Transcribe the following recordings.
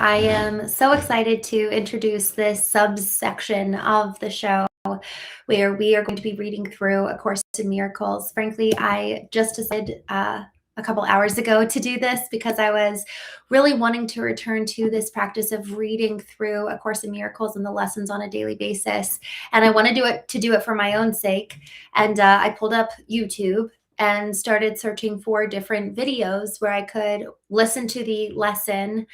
I am so excited to introduce this subsection of the show where we are going to be reading through A Course in Miracles. Frankly, I just decided a couple hours ago to do this because I was really wanting to return to this practice of reading through A Course in Miracles and the lessons on a daily basis. And I want to do it for my own sake. And I pulled up YouTube and started searching for different videos where I could listen to the lesson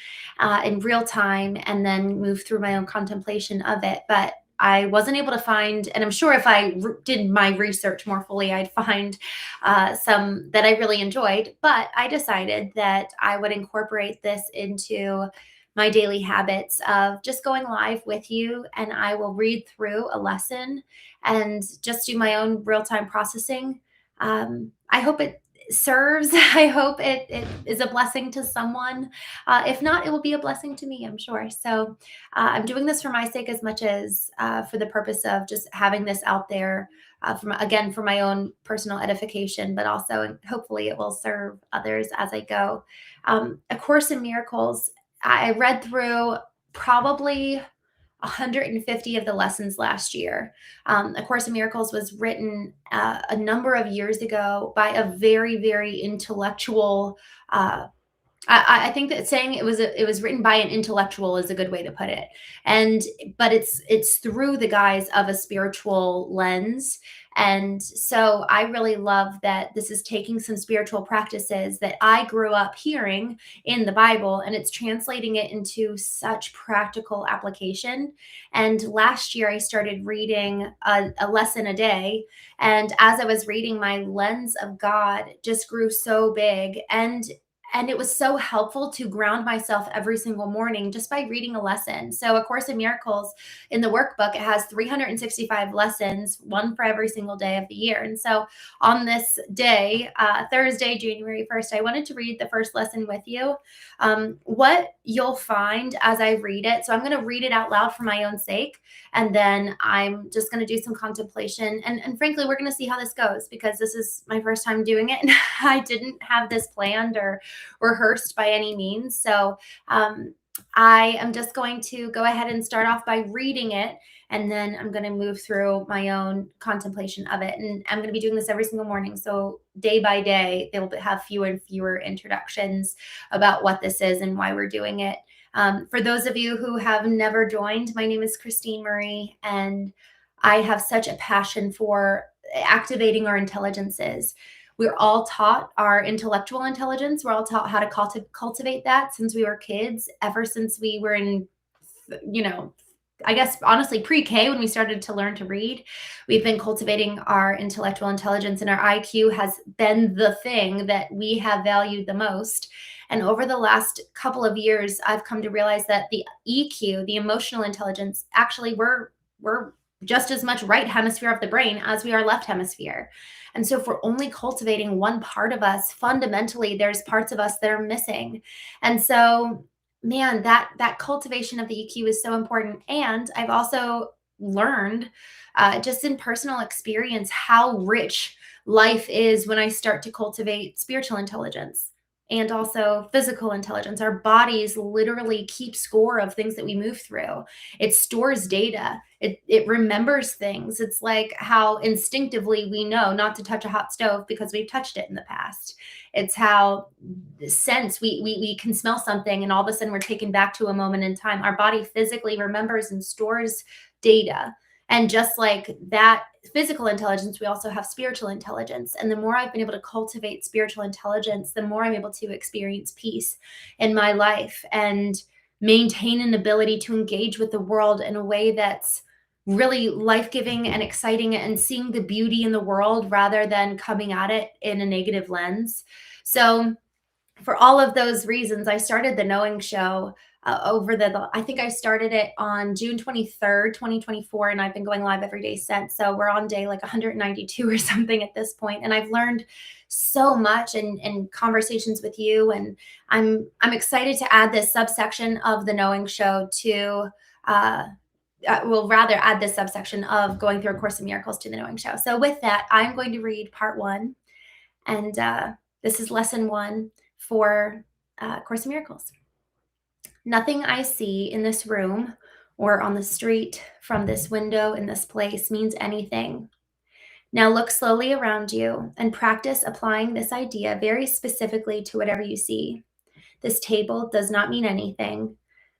in real time and then move through my own contemplation of it. But I wasn't able to find, and I'm sure if I did my research more fully, I'd find some that I really enjoyed. But I decided that I would incorporate this into my daily habits of just going live with you, and I will read through a lesson and just do my own real-time processing. I hope it serves. I hope it is a blessing to someone. If not, it will be a blessing to me, I'm sure. So I'm doing this for my sake as much as for the purpose of just having this out there for my own personal edification, but also hopefully it will serve others as I go. A Course in Miracles, I read through probably 150 of the lessons last year. A Course in Miracles was written a number of years ago by a very, very intellectual. I think that saying it was written by an intellectual is a good way to put it. But it's through the guise of a spiritual lens. And so I really love that this is taking some spiritual practices that I grew up hearing in the Bible, and it's translating it into such practical application. And last year I started reading a lesson a day. And as I was reading, my lens of God just grew so big. And it was so helpful to ground myself every single morning just by reading a lesson. So A Course in Miracles, in the workbook, it has 365 lessons, one for every single day of the year. And so on this day, Thursday, January 1st, I wanted to read the first lesson with you. What you'll find as I read it, so I'm going to read it out loud for my own sake, and then I'm just going to do some contemplation. And frankly, we're going to see how this goes because this is my first time doing it. And I didn't have this planned or rehearsed by any means. So I am just going to go ahead and start off by reading it, and then I'm going to move through my own contemplation of it. And I'm going to be doing this every single morning. So day by day, they will have fewer and fewer introductions about what this is and why we're doing it. For those of you who have never joined, my name is Christene Marie, and I have such a passion for activating our intelligences. We're all taught our intellectual intelligence. We're all taught how to cultivate that since we were kids, ever since we were in, I guess, honestly, pre-K when we started to learn to read. We've been cultivating our intellectual intelligence, and our IQ has been the thing that we have valued the most. And over the last couple of years, I've come to realize that the EQ, the emotional intelligence, actually we're just as much right hemisphere of the brain as we are left hemisphere. And so if we're only cultivating one part of us, fundamentally, there's parts of us that are missing. And so, man, that cultivation of the EQ is so important. And I've also learned just in personal experience how rich life is when I start to cultivate spiritual intelligence and also physical intelligence. Our bodies literally keep score of things that we move through. It stores data. It remembers things. It's like how instinctively we know not to touch a hot stove because we've touched it in the past. It's how sense we can smell something and all of a sudden we're taken back to a moment in time. Our body physically remembers and stores data. And just like that physical intelligence, we also have spiritual intelligence. And the more I've been able to cultivate spiritual intelligence, the more I'm able to experience peace in my life and maintain an ability to engage with the world in a way that's really life-giving and exciting, and seeing the beauty in the world rather than coming at it in a negative lens. So for all of those reasons, I started the Knowing Show I think I started it on June 23rd, 2024, and I've been going live every day since. So we're on day like 192 or something at this point. And I've learned so much in conversations with you. And I'm excited to add this subsection of the Knowing Show to, rather add this subsection of going through A Course in Miracles to the Knowing Show. So with that, I'm going to read part 1. And this is lesson 1 for Course in Miracles. Nothing I see in this room or on the street, from this window, in this place, means anything. Now look slowly around you and practice applying this idea very specifically to whatever you see. This table does not mean anything.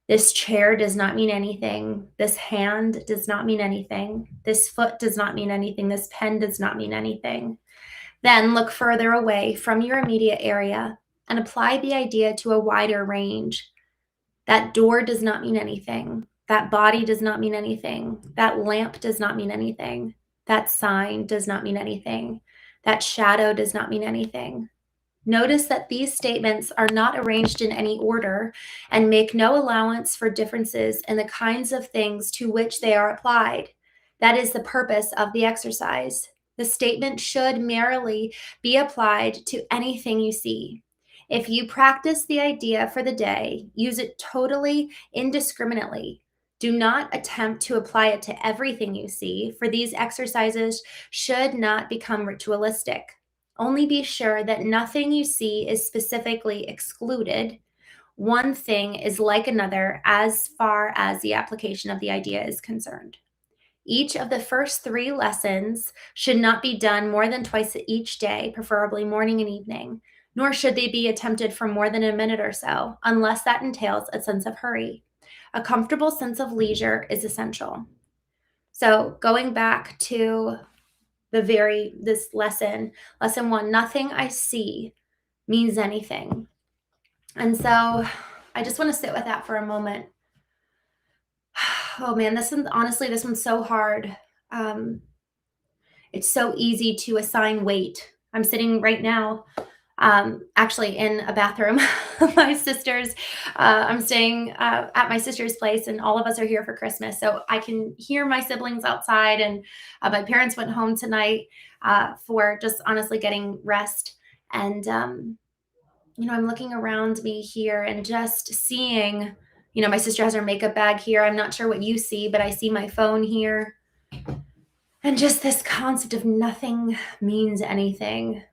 This chair does not mean anything. This hand does not mean anything. This foot does not mean anything. This pen does not mean anything. Then look further away from your immediate area and apply the idea to a wider range. That door does not mean anything. That body does not mean anything. That lamp does not mean anything. That sign does not mean anything. That shadow does not mean anything. Notice that these statements are not arranged in any order and make no allowance for differences in the kinds of things to which they are applied. That is the purpose of the exercise. The statement should merely be applied to anything you see. If you practice the idea for the day, use it totally indiscriminately. Do not attempt to apply it to everything you see, for these exercises should not become ritualistic. Only be sure that nothing you see is specifically excluded. One thing is like another as far as the application of the idea is concerned. Each of the first 3 lessons should not be done more than twice each day, preferably morning and evening, nor should they be attempted for more than a minute or so, unless that entails a sense of hurry. A comfortable sense of leisure is essential. So going back to this lesson 1, nothing I see means anything. And so I just want to sit with that for a moment. Oh man, this one's so hard. It's so easy to assign weight. I'm sitting right now, actually in a bathroom. My sister's, I'm staying at my sister's place, and all of us are here for Christmas. So I can hear my siblings outside, and my parents went home tonight for just honestly getting rest. And, I'm looking around me here and just seeing, my sister has her makeup bag here. I'm not sure what you see, but I see my phone here. And just this concept of nothing means anything.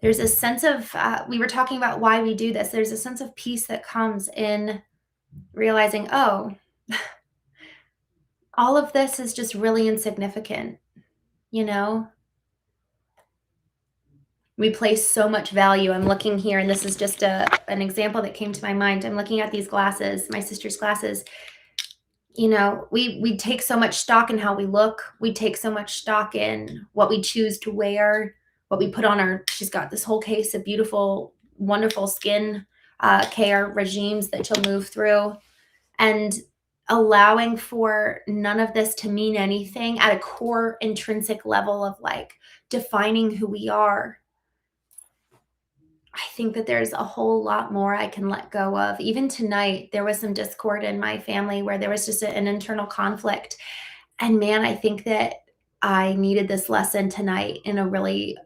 There's a sense of, we were talking about why we do this. There's a sense of peace that comes in realizing, oh, all of this is just really insignificant, We place so much value. I'm looking here, and this is just an example that came to my mind. I'm looking at these glasses, my sister's glasses. We take so much stock in how we look. We take so much stock in what we choose to wear, what we put on she's got this whole case of beautiful, wonderful skin care regimes that she'll move through, and allowing for none of this to mean anything at a core intrinsic level of defining who we are. I think that there's a whole lot more I can let go of. Even tonight, there was some discord in my family where there was just an internal conflict. And man, I think that I needed this lesson tonight in a really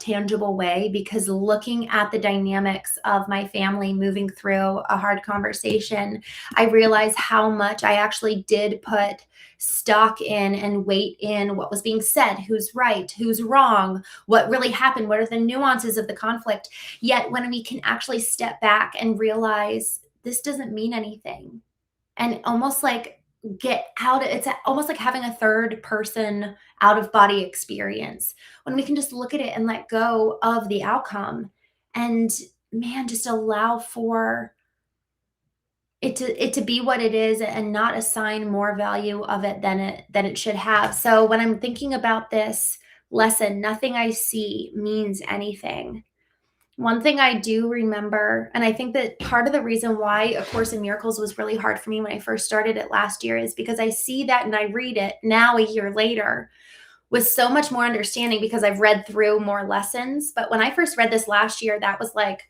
tangible way, because looking at the dynamics of my family moving through a hard conversation, I realized how much I actually did put stock in and weight in what was being said, who's right, who's wrong, what really happened, what are the nuances of the conflict. Yet when we can actually step back and realize this doesn't mean anything, and almost get out, it's almost like having a third person out of body experience, when we can just look at it and let go of the outcome, and man, just allow for it to be what it is, and not assign more value of it than it should have. So when I'm thinking about this lesson, nothing I see means anything. One thing I do remember, and I think that part of the reason why A Course in Miracles was really hard for me when I first started it last year, is because I see that and I read it now a year later with so much more understanding, because I've read through more lessons. But when I first read this last year, that was like,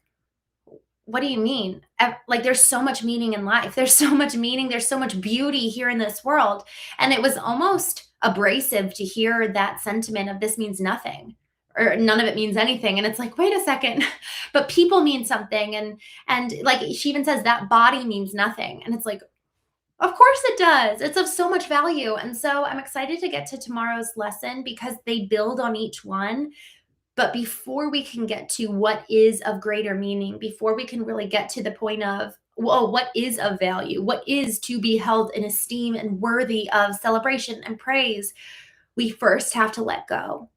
what do you mean? There's so much meaning in life. There's so much meaning. There's so much beauty here in this world. And it was almost abrasive to hear that sentiment of this means nothing, or none of it means anything. And it's like, wait a second, but people mean something. And like she even says that body means nothing. And it's like, of course it does. It's of so much value. And so I'm excited to get to tomorrow's lesson, because they build on each one. But before we can get to what is of greater meaning, before we can really get to the point of well, what is of value, what is to be held in esteem and worthy of celebration and praise, we first have to let go.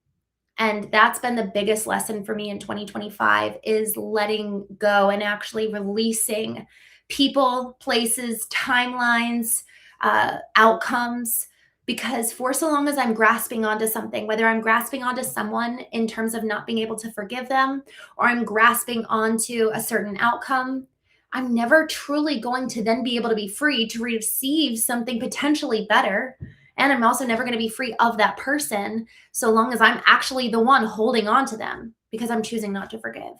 And that's been the biggest lesson for me in 2025 is letting go and actually releasing people, places, timelines, outcomes. Because for so long as I'm grasping onto something, whether I'm grasping onto someone in terms of not being able to forgive them, or I'm grasping onto a certain outcome, I'm never truly going to then be able to be free to receive something potentially better. And I'm also never going to be free of that person so long as I'm actually the one holding on to them because I'm choosing not to forgive.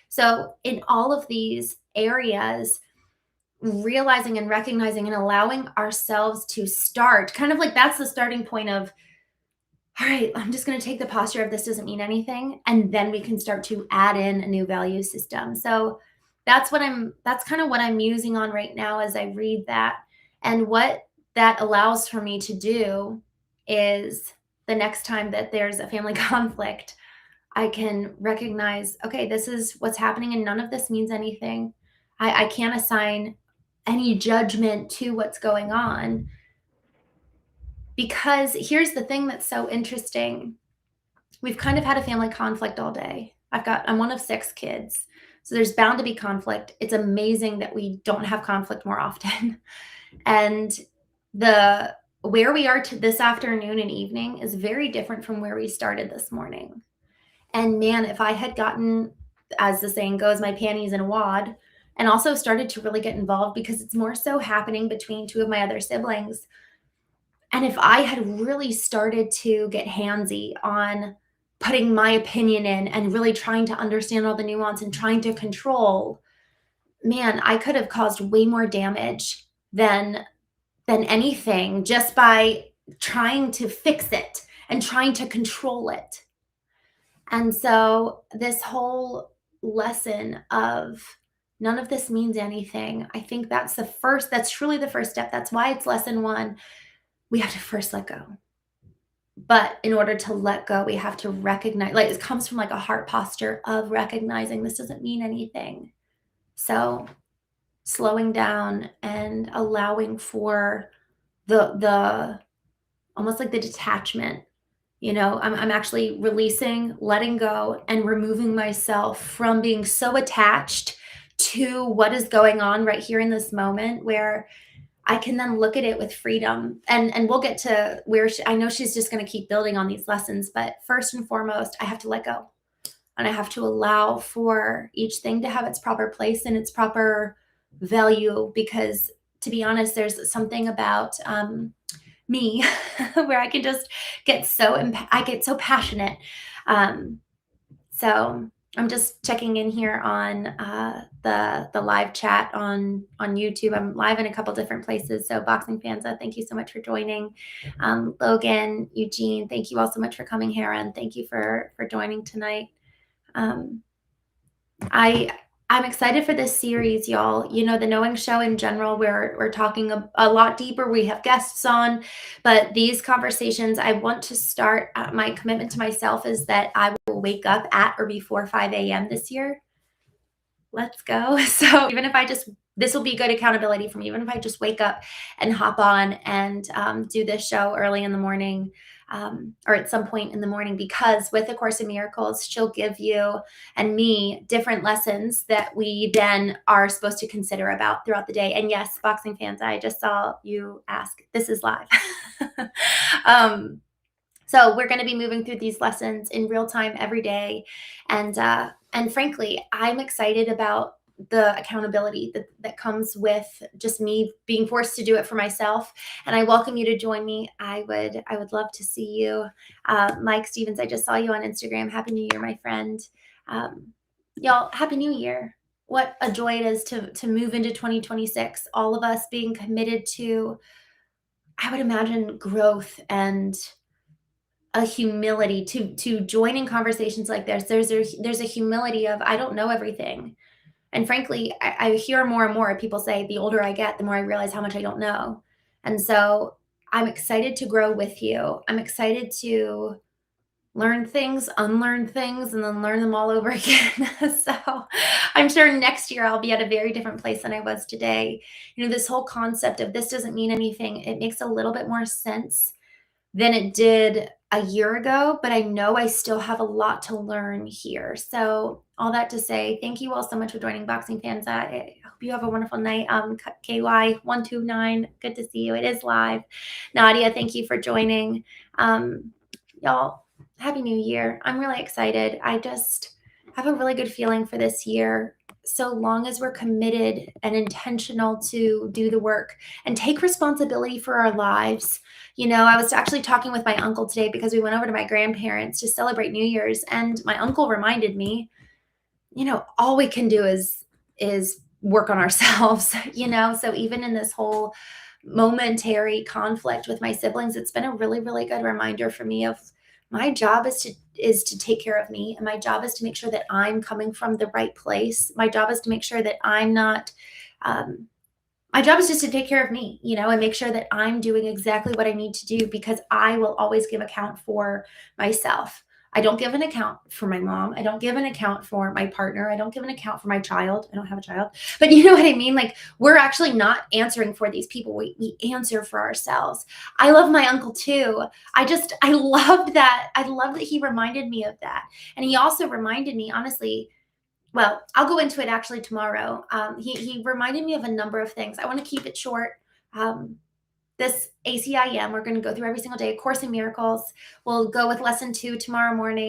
So, in all of these areas, realizing and recognizing and allowing ourselves to start kind of like that's the starting point of, all right, I'm just going to take the posture of this doesn't mean anything. And then we can start to add in a new value system. So, that's kind of what I'm musing on right now as I read that. And what that allows for me to do is the next time that there's a family conflict, I can recognize, okay, this is what's happening and none of this means anything. I can't assign any judgment to what's going on because here's the thing that's so interesting. We've kind of had a family conflict all day. I'm one of 6 kids. So there's bound to be conflict. It's amazing that we don't have conflict more often. And the where we are to this afternoon and evening is very different from where we started this morning. And man, if I had gotten, as the saying goes, my panties in a wad, and also started to really get involved because it's more so happening between 2 of my other siblings. And if I had really started to get handsy on putting my opinion in and really trying to understand all the nuance and trying to control, man, I could have caused way more damage than anything just by trying to fix it and trying to control it. And so this whole lesson of none of this means anything, I think that's truly the first step. That's why it's lesson 1. We have to first let go. But in order to let go, we have to recognize, like it comes from like a heart posture of recognizing this doesn't mean anything. So slowing down and allowing for the almost like the detachment. I'm actually releasing, letting go, and removing myself from being so attached to what is going on right here in this moment where I can then look at it with freedom. And we'll get to where I know she's just going to keep building on these lessons. But first and foremost, I have to let go. And I have to allow for each thing to have its proper place and its proper value. Because to be honest, there's something about me where I can just get I get so passionate. So I'm just checking in here on the live chat on YouTube. I'm live in a couple different places. So Boxing Fanza, thank you so much for joining. Logan, Eugene, thank you all so much for coming here, and thank you for joining tonight. I'm excited for this series, y'all. The Knowing Show in general, we're talking a lot deeper. We have guests on, but these conversations, I want to start. My commitment to myself is that I will wake up at or before 5 a.m. this year. Let's go. So even if this will be good accountability for me, even if I just wake up and hop on and do this show early in the morning, or at some point in the morning, because with A Course in Miracles, she'll give you and me different lessons that we then are supposed to consider about throughout the day. And yes, Boxing Fans, I just saw you ask, this is live. So we're going to be moving through these lessons in real time every day. And frankly, I'm excited about the accountability that comes with just me being forced to do it for myself. And I welcome you to join me. I would love to see you. Mike Stevens, I just saw you on Instagram. Happy New Year, my friend. Y'all, Happy New Year. What a joy it is to move into 2026. All of us being committed to, I would imagine, growth and a humility to joining conversations like this. There's a humility of, I don't know everything. And frankly, I hear more and more people say, the older I get, the more I realize how much I don't know. And so I'm excited to grow with you. I'm excited to learn things, unlearn things, and then learn them all over again. So I'm sure next year I'll be at a very different place than I was today. This whole concept of this doesn't mean anything, it makes a little bit more sense than it did a year ago, but I know I still have a lot to learn here. So, all that to say, thank you all so much for joining Boxing Fans. I hope you have a wonderful night. KY129, good to see you. It is live. Nadia, thank you for joining. Y'all, Happy New Year. I'm really excited. I just have a really good feeling for this year. So long as we're committed and intentional to do the work and take responsibility for our lives. I was actually talking with my uncle today because we went over to my grandparents to celebrate New Year's, and my uncle reminded me, all we can do is work on ourselves, So even in this whole momentary conflict with my siblings, it's been a really, really good reminder for me of my job is to take care of me, and my job is to make sure that I'm coming from the right place. My job is to make sure that I'm not my job is just to take care of me, and make sure that I'm doing exactly what I need to do, because I will always give account for myself. I don't give an account for my mom. I don't give an account for my partner. I don't give an account for my child. I don't have a child, but you know what I mean? Like, we're actually not answering for these people. We answer for ourselves. I love my uncle too. I loved that. I love that he reminded me of that. And he also reminded me, honestly, well, I'll go into it actually tomorrow. He reminded me of a number of things. I want to keep it short. Um, this ACIM, we're going to go through every single day. A Course in Miracles. We'll go with lesson 2 tomorrow morning.